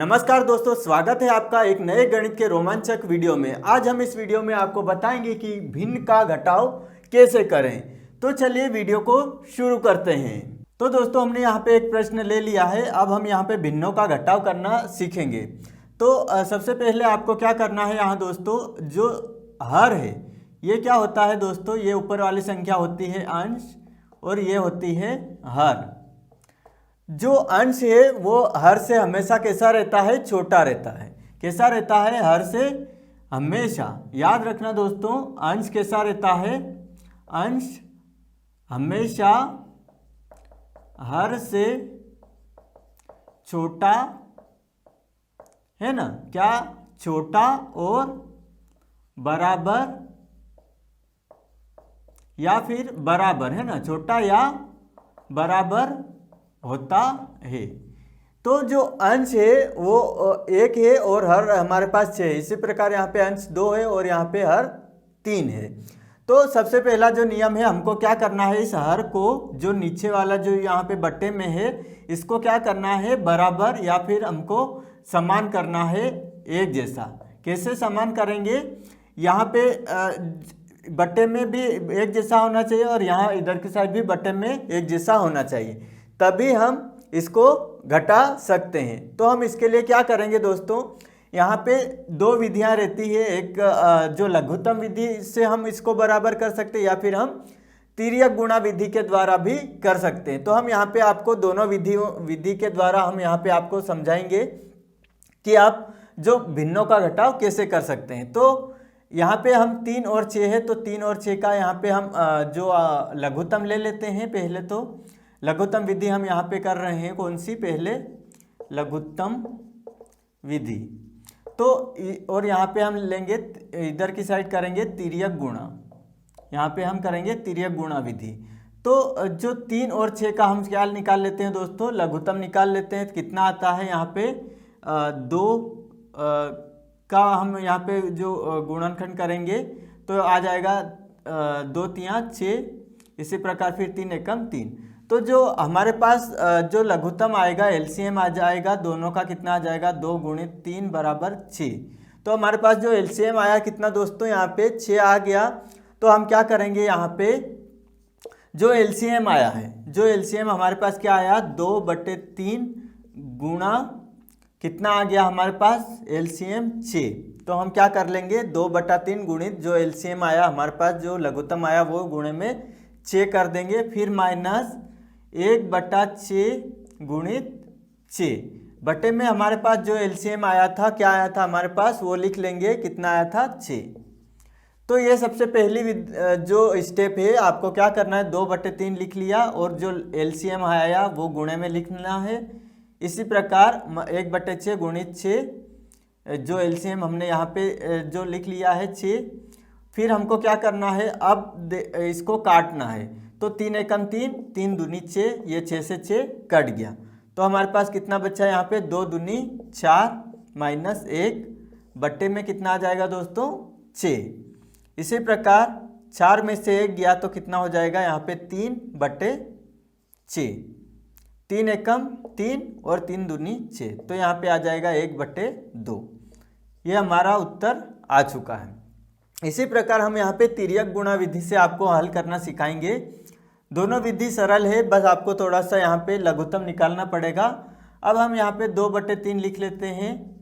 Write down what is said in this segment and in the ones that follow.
नमस्कार दोस्तों, स्वागत है आपका एक नए गणित के रोमांचक वीडियो में। आज हम इस वीडियो में आपको बताएंगे कि भिन्न का घटाव कैसे करें। तो चलिए वीडियो को शुरू करते हैं। तो दोस्तों, हमने यहाँ पे एक प्रश्न ले लिया है। अब हम यहाँ पे भिन्नों का घटाव करना सीखेंगे। तो सबसे पहले आपको क्या करना है, यहाँ दोस्तों जो हर है ये क्या होता है दोस्तों, ये ऊपर वाली संख्या होती है अंश और ये होती है हर। जो अंश है वो हर से हमेशा कैसा रहता है, छोटा रहता है। कैसा रहता है, हर से हमेशा। याद रखना दोस्तों, अंश कैसा रहता है, अंश हमेशा हर से छोटा है ना, क्या छोटा और बराबर या फिर बराबर है ना, छोटा या बराबर होता है। तो जो अंश है वो एक है और हर हमारे पास 6 है। इसी प्रकार यहाँ पे अंश 2 है और यहाँ पे हर 3 है। तो सबसे पहला जो नियम है, हमको क्या करना है, इस हर को जो नीचे वाला जो यहाँ पे बट्टे में है इसको क्या करना है, बराबर या फिर हमको समान करना है, एक जैसा। कैसे समान करेंगे, यहाँ पे बट्टे में भी एक जैसा होना चाहिए और यहाँ इधर की साइड भी बट्टे में एक जैसा होना चाहिए, तभी हम इसको घटा सकते हैं। तो हम इसके लिए क्या करेंगे दोस्तों, यहाँ पे दो विधियाँ रहती है। एक जो लघुत्तम विधि से हम इसको बराबर कर सकते हैं या फिर हम तिर्यक गुणा विधि के द्वारा भी कर सकते हैं। तो हम यहाँ पे आपको दोनों विधि के द्वारा हम यहाँ पे आपको समझाएंगे कि आप जो भिन्नों का घटाव कैसे कर सकते हैं। तो यहाँ पे हम 3 और 6 है, तो 3 और 6 का यहाँ पे हम जो लघुत्तम ले लेते हैं। पहले तो लघुत्तम विधि हम यहाँ पे कर रहे हैं, कौन सी, पहले लघुत्तम विधि। तो और यहाँ पे हम लेंगे, इधर की साइड करेंगे तिर्यक गुणा, यहाँ पे हम करेंगे तिर्यक गुणा विधि। तो जो 3 और 6 का हम क्या निकाल लेते हैं दोस्तों, लघुत्तम निकाल लेते हैं। कितना आता है यहाँ पे 2 का हम यहाँ पे जो गुणनखंड करेंगे तो आ जाएगा 2 तिया 6। इसी प्रकार फिर 3 एकम 3। तो जो हमारे पास जो लघुत्तम आएगा, एलसीएम आ जाएगा दोनों का, कितना आ जाएगा, 2 गुणित 3 बराबर 6। तो हमारे पास जो एलसीएम आया कितना दोस्तों, यहाँ पे 6 आ गया। तो हम क्या करेंगे, यहाँ पे जो एलसीएम आया है, जो एलसीएम हमारे पास क्या आया, 2/3 गुणा कितना आ गया हमारे पास, एलसीएम 6। तो हम क्या कर लेंगे, 2/3 गुणित जो एलसीएम आया हमारे पास, जो लघुत्तम आया वो गुणे में 6 कर देंगे, फिर माइनस 1/6 गुणित 6 बटे में हमारे पास जो एलसीएम आया था, क्या आया था हमारे पास, वो लिख लेंगे, कितना आया था, 6। तो ये सबसे पहली जो स्टेप है, आपको क्या करना है, 2/3 लिख लिया और जो एलसीएम आया वो गुणे में लिखना है। इसी प्रकार 1/6 गुणित 6 जो एलसीएम हमने यहाँ पे जो लिख लिया है 6। फिर हमको क्या करना है, अब इसको काटना है। तो 3 एकम 3, 3 दूनी 6, ये 6 से 6 कट गया। तो हमारे पास कितना बचा है यहाँ पे, 2 दूनी 4 माइनस 1 बट्टे में कितना आ जाएगा दोस्तों, 6। इसी प्रकार 4 में से 1 गया तो कितना हो जाएगा यहाँ पे, 3/6। 3 एकम 3 और 3 दूनी 6, तो यहाँ पे आ जाएगा 1/2। ये हमारा उत्तर आ चुका है। इसी प्रकार हम यहाँ पे तिर्यक गुणा विधि से आपको हल करना सिखाएंगे। दोनों विधि सरल है, बस आपको थोड़ा सा यहाँ पे लघुत्तम निकालना पड़ेगा। अब हम यहाँ पे 2/3 लिख लेते हैं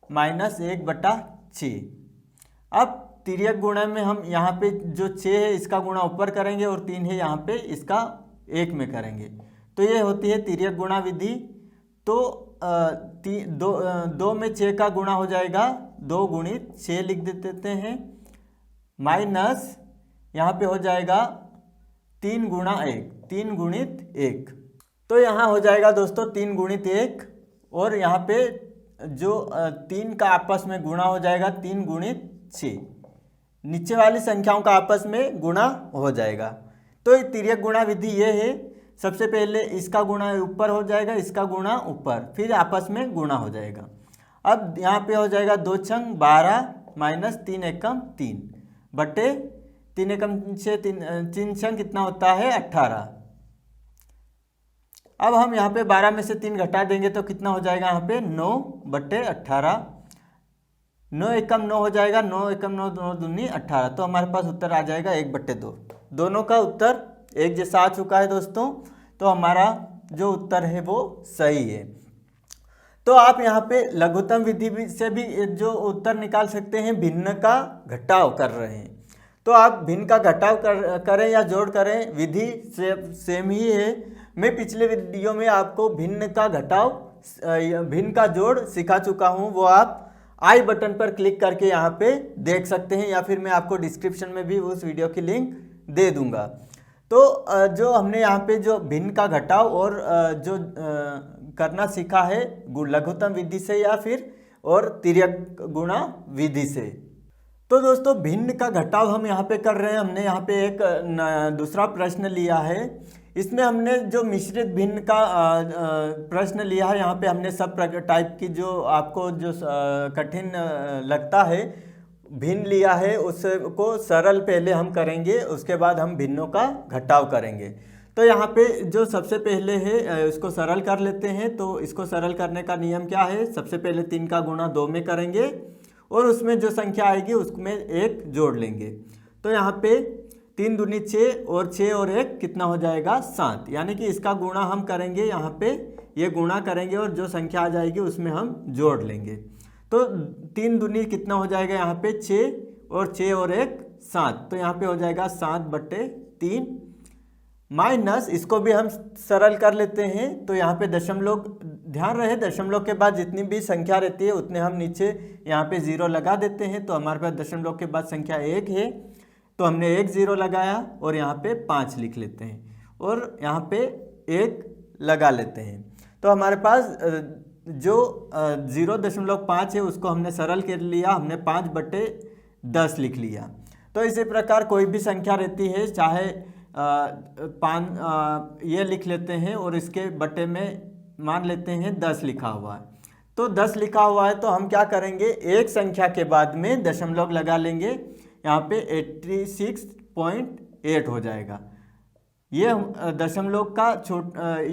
माइनस 1/6। अब तिर्यक गुणा में हम यहाँ पे जो 6 है इसका गुणा ऊपर करेंगे और 3 है यहाँ पे इसका 1 में करेंगे। तो ये होती है तिर्यक गुणा विधि। तो 2 में 6 का गुणा हो जाएगा, 2 गुणित 6 लिख देते हैं, माइनस यहाँ पे हो जाएगा 3 गुणा 1, 3 गुणित 1। तो यहाँ हो जाएगा दोस्तों 3 गुणित 1 और यहाँ पे जो 3 का आपस में गुणा हो जाएगा 3 गुणित 6। नीचे वाली संख्याओं का आपस में गुणा हो जाएगा। तो ये तिर्यक गुणा विधि ये है, सबसे पहले इसका गुणा ऊपर हो जाएगा, इसका गुणा ऊपर, फिर आपस में गुणा हो जाएगा। अब यहाँ पे हो जाएगा 2 छंग 12 माइनस 3 एकम 3 बटे 3 एकम 6, 3 छंग कितना होता है, 18। अब हम यहाँ पे 12 में से 3 घटा देंगे तो कितना हो जाएगा यहाँ पे 9/18। 9 एकम 9 हो जाएगा, 9 एकम 9, 9 दूनी 18। तो हमारे पास उत्तर आ जाएगा 1/2। दोनों का उत्तर एक जैसा आ चुका है दोस्तों, तो हमारा जो उत्तर है वो सही है। तो आप यहाँ पे लघुत्तम विधि से भी जो उत्तर निकाल सकते हैं, भिन्न का घटाव कर रहे हैं तो आप भिन्न का घटाव करें या जोड़ करें, विधि सेम ही है। मैं पिछले वीडियो में आपको भिन्न का घटाव भिन्न का जोड़ सिखा चुका हूँ, वो आप आई बटन पर क्लिक करके यहाँ पे देख सकते हैं, या फिर मैं आपको डिस्क्रिप्शन में भी उस वीडियो की लिंक दे दूँगा। तो जो हमने यहाँ पे जो भिन्न का घटाव और जो करना सीखा है लघुत्तम विधि से या फिर और तिर्यक गुणा विधि से। तो दोस्तों भिन्न का घटाव हम यहाँ पे कर रहे हैं। हमने यहाँ पे एक दूसरा प्रश्न लिया है, इसमें हमने जो मिश्रित भिन्न का प्रश्न लिया है, यहाँ पे हमने सब टाइप की जो आपको जो कठिन लगता है भिन्न लिया है, उसको सरल पहले हम करेंगे, उसके बाद हम भिन्नों का घटाव करेंगे। तो यहाँ पे जो सबसे पहले है इसको सरल कर लेते हैं। तो इसको सरल करने का नियम क्या है, सबसे पहले 3 का गुणा 2 में करेंगे और उसमें जो संख्या आएगी उसमें 1 जोड़ लेंगे। तो यहाँ पे 3 दूनी 6 और 6 और 1 कितना हो जाएगा 7, यानी कि इसका गुणा हम करेंगे, यहाँ पे ये गुणा करेंगे और जो संख्या आ जाएगी उसमें हम जोड़ लेंगे। तो 3 दूनी कितना हो जाएगा यहाँ पे 6 और 6 और 1 7, तो यहाँ पे हो जाएगा 7/3 माइनस, इसको भी हम सरल कर लेते हैं। तो यहाँ पे दशमलव, ध्यान रहे दशमलव के बाद जितनी भी संख्या रहती है उतने हम नीचे यहाँ पे 0 लगा देते हैं। तो हमारे पास दशमलव के बाद संख्या 1 है, तो हमने 1 0 लगाया और यहाँ पे 5 लिख लेते हैं और यहाँ पे 1 लगा लेते हैं। तो हमारे पास जो 0.5 है उसको हमने सरल कर लिया, हमने 5/10 लिख लिया। तो इसी प्रकार कोई भी संख्या रहती है, चाहे ये लिख लेते हैं और इसके बटे में मान लेते हैं 10 लिखा हुआ है। तो 10 लिखा हुआ है तो हम क्या करेंगे, एक संख्या के बाद में दशमलव लगा लेंगे, यहाँ पे 86.8 हो जाएगा। ये दशमलव का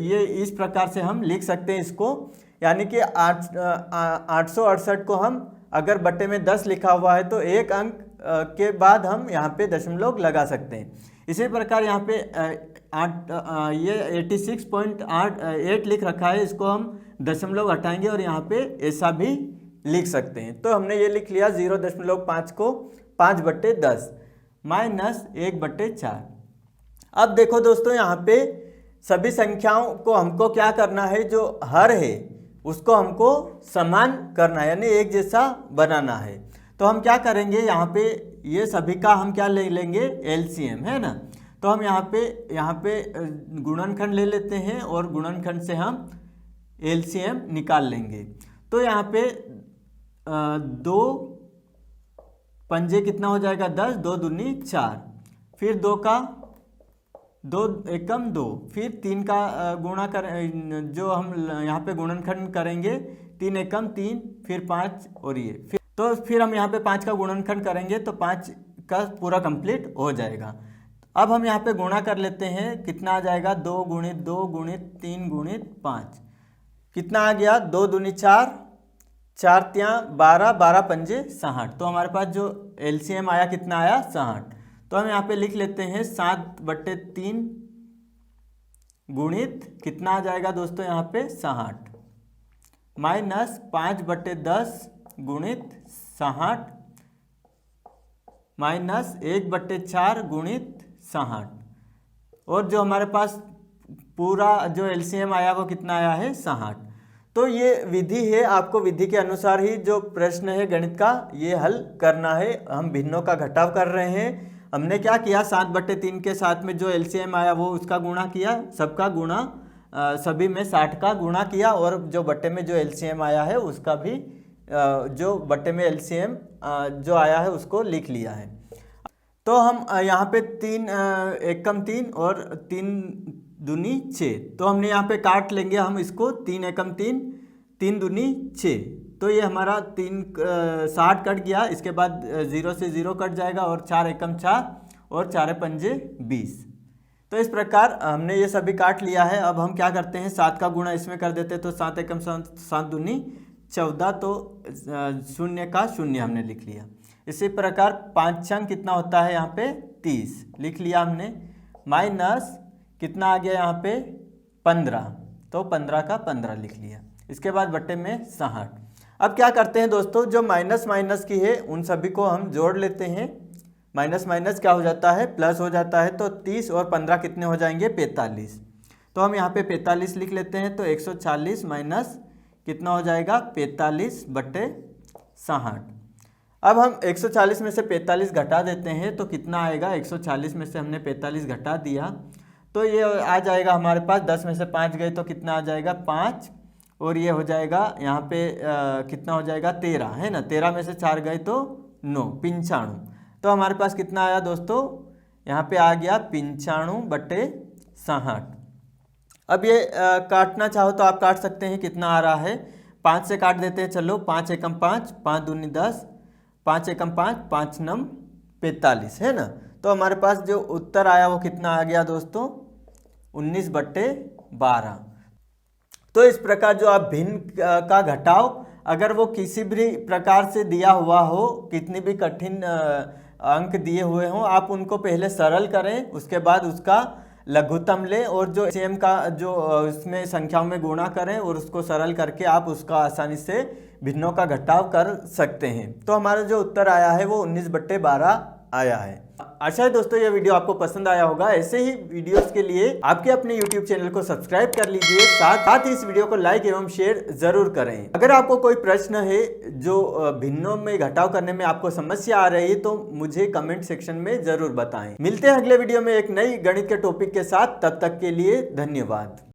ये इस प्रकार से हम लिख सकते हैं इसको, यानी कि 868 को हम अगर बटे में 10 लिखा हुआ है तो एक अंक के बाद हम यहाँ पे दशमलव लगा सकते हैं। इसी प्रकार यहाँ पे ये 86.8 लिख रखा है, इसको हम दशमलव हटाएंगे और यहाँ पे ऐसा भी लिख सकते हैं। तो हमने ये लिख लिया 0.5 को 5/10 माइनस 1/4। अब देखो दोस्तों यहाँ पे सभी संख्याओं को हमको क्या करना है, जो हर है उसको हमको समान करना है, यानी एक जैसा बनाना है। तो हम क्या करेंगे, यहाँ पे ये सभी का हम क्या ले लेंगे, एलसीएम है ना। तो हम यहाँ पे गुणनखंड ले लेते हैं और गुणनखंड से हम एलसीएम निकाल लेंगे। तो यहाँ पे 2 पंजे कितना हो जाएगा 10, 2 दूनी 4, फिर 2 का 2 एकम 2, फिर 3 का गुणा कर, जो हम यहाँ पे गुणनखंड करेंगे 3 एकम 3, फिर 5 और ये फिर हम यहाँ पे 5 का गुणनखंड करेंगे तो 5 का पूरा कंप्लीट हो जाएगा। अब हम यहाँ पे गुणा कर लेते हैं, कितना आ जाएगा 2 गुणित 2 गुणित 3 गुणित 5, कितना आ गया 2 दूनी 4, 4 तियाँ 12, 12 पंजे 60। तो हमारे पास जो एलसीएम आया कितना आया 60। तो हम यहाँ पे लिख लेते हैं 7/3 गुणित कितना आ जाएगा दोस्तों यहाँ पे 60 माइनस 5/10 गुणित 60 माइनस 1/4 गुणित 60, और जो हमारे पास पूरा जो एलसीएम आया वो कितना आया है 60। तो ये विधि है, आपको विधि के अनुसार ही जो प्रश्न है गणित का ये हल करना है। हम भिन्नों का घटाव कर रहे हैं। हमने क्या किया, 7/3 के साथ में जो एलसीएम आया वो उसका गुणा किया, सबका गुणा सभी में 60 का गुणा किया, और जो बट्टे में जो एलसीएम आया है उसका भी जो बट्टे में एलसीएम जो आया है उसको लिख लिया है। तो हम यहाँ पे 3 एकम 3 और 3 दूनी 6, तो हमने यहाँ पे काट लेंगे हम इसको, 3 एकम 3, 3 दूनी 6, तो ये हमारा 60 कट गया। इसके बाद 0 से 0 कट जाएगा और 4 एकम 4 और 4 पंजे 20, तो इस प्रकार हमने ये सभी काट लिया है। अब हम क्या करते हैं, 7 का गुणा इसमें कर देते हैं, तो 7 एकम 7 दूनी 14, तो 0 का 0 हमने लिख लिया। इसी प्रकार 5 छंग कितना होता है यहाँ पे 30 लिख लिया हमने, माइनस कितना आ गया यहाँ पे 15, तो 15 का 15 लिख लिया। इसके बाद बट्टे में 60। अब क्या करते हैं दोस्तों, जो माइनस माइनस की है उन सभी को हम जोड़ लेते हैं। माइनस माइनस क्या हो जाता है, प्लस हो जाता है। तो 30 और 15 कितने हो जाएंगे 45, तो हम यहाँ पे 45 लिख लेते हैं। तो 140 माइनस कितना हो जाएगा 45 बट्टे 60। अब हम 140 में से 45 घटा देते हैं, तो कितना आएगा, 140 में से हमने 45 घटा दिया तो ये आ जाएगा हमारे पास, 10 में से 5 गए तो कितना आ जाएगा 5, और ये हो जाएगा यहाँ पे कितना हो जाएगा 13 है ना, 13 में से 4 गए तो 9, 95। तो हमारे पास कितना आया दोस्तों, यहाँ पे आ गया 95 बट्टे 60। अब ये काटना चाहो तो आप काट सकते हैं, कितना आ रहा है 5 से काट देते हैं। चलो 5 एकम 5, 5 दूनी 10, 5 एकम 5, 5 नम 45 है ना। तो हमारे पास जो उत्तर आया वो कितना आ गया दोस्तों 19 बट्टे 12। तो इस प्रकार जो आप भिन्न का घटाव अगर वो किसी भी प्रकार से दिया हुआ हो, कितनी भी कठिन अंक दिए हुए हों, आप उनको पहले सरल करें, उसके बाद उसका लघुत्तम लें और जो सेम का जो उसमें संख्याओं में गुणा करें और उसको सरल करके आप उसका आसानी से भिन्नों का घटाव कर सकते हैं। तो हमारा जो उत्तर आया है वो 19 बट्टे 12 आया है। आशा है दोस्तों ये वीडियो आपको पसंद आया होगा। ऐसे ही वीडियोस के लिए आपके अपने YouTube चैनल को सब्सक्राइब कर लीजिए, साथ ही इस वीडियो को लाइक एवं शेयर जरूर करें। अगर आपको कोई प्रश्न है जो भिन्नों में घटाव करने में आपको समस्या आ रही है तो मुझे कमेंट सेक्शन में जरूर बताएं। मिलते हैं अगले वीडियो में एक नई गणित के टॉपिक के साथ, तब तक के लिए धन्यवाद।